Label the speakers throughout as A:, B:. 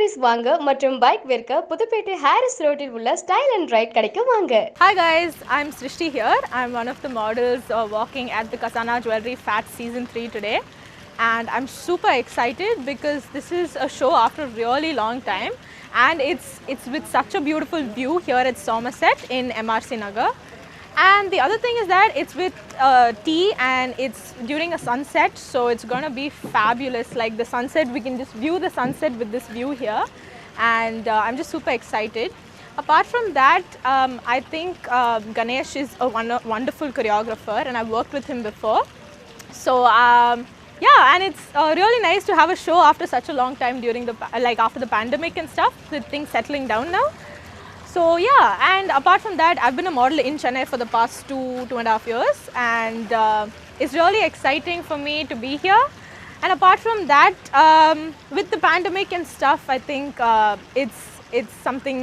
A: சாரீஸ் வாங்க மற்றும் பைக் விற்க புதுப்பேட்டை ஹாரிஸ் ரோட்டில் உள்ள ஸ்டைல் அண்ட் ரைட் கடைக்கு வாங்க.
B: Hi guys, I'm Srishti here. I'm one of the models working at the Kasana Jewelry FAT Season 3 today, and I'm super excited because this is a show after a really long time, and it's with such a beautiful view here at Somerset in MRC Nagar. And the other thing is that it's with tea and it's during a sunset, so it's gonna be fabulous. Like the sunset, we can just view the sunset with this view here, and I'm just super excited. Apart from that, I think Ganesh is a wonderful choreographer, and I've worked with him before. So yeah, and it's really nice to have a show after such a long time during the after the pandemic and stuff, with things settling down now. So yeah, and apart from that, I've been a model in Chennai for the past two and a half years, and it's really exciting for me to be here. And apart from that, with the pandemic and stuff, I think it's something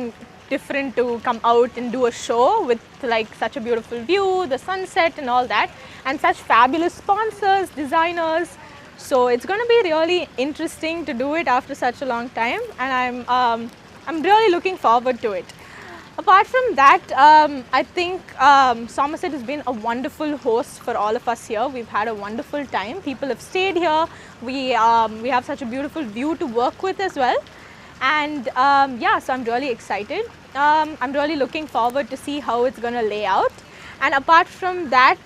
B: different to come out and do a show with like such a beautiful view, the sunset and all that, and such fabulous sponsors, designers. So it's going to be really interesting to do it after such a long time, and I'm really looking forward to it. Apart from that, I think Somerset has been a wonderful host for all of us here. We've had a wonderful time. People have stayed here. We have such a beautiful view to work with as well. And yeah, so I'm really excited. I'm really looking forward to see how it's going to lay out. And apart from that,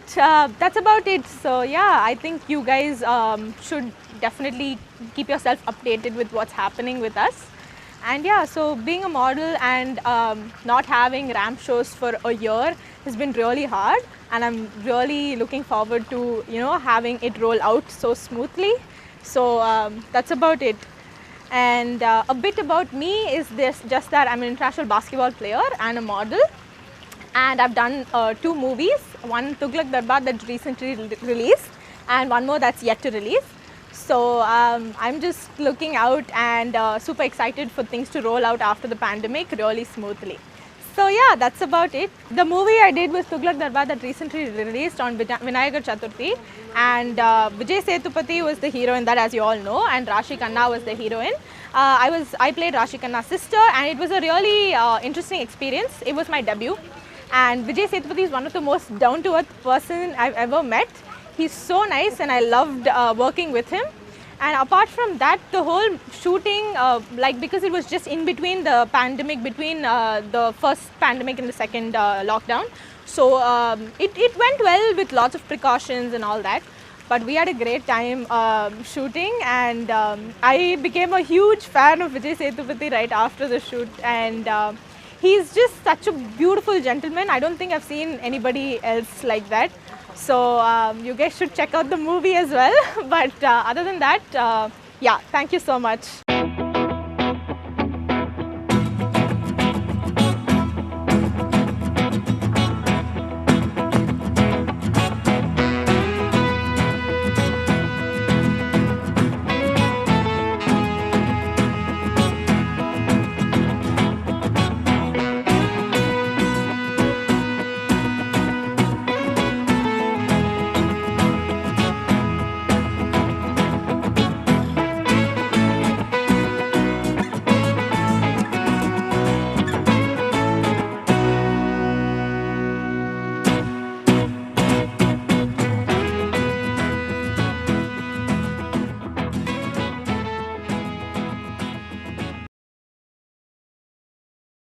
B: that's about it. So yeah, I think you guys should definitely keep yourself updated with what's happening with us. And yeah, so being a model and not having ramp shows for a year has been really hard, and I'm really looking forward to having it roll out so smoothly. So that's about it. And a bit about me is just that I'm an international basketball player and a model, and I've done 2 movies, one Tughlaq Darbar that recently released, and one more that's yet to release. So I'm just looking out and super excited for things to roll out after the pandemic really smoothly. So yeah, that's about it. The movie I did was Tughlaq Darbar that recently released on Vinayagar Chaturthi, and Vijay Sethupathi was the hero in that, as you all know, and Rashi Khanna was the heroine. I played Rashi Khanna's sister, and it was a really interesting experience. It was my debut, and Vijay Sethupathi is one of the most down-to-earth person I've ever met. He's so nice, and I loved working with him. And apart from that, the whole shooting, because it was just in between the pandemic, between the first pandemic and the second lockdown, so it went well with lots of precautions and all that. But we had a great time shooting, and I became a huge fan of Vijay Sethupathi right after the shoot, and he's just such a beautiful gentleman. I don't think I've seen anybody else like that. So you guys should check out the movie as well. But other than that, yeah, thank you so much.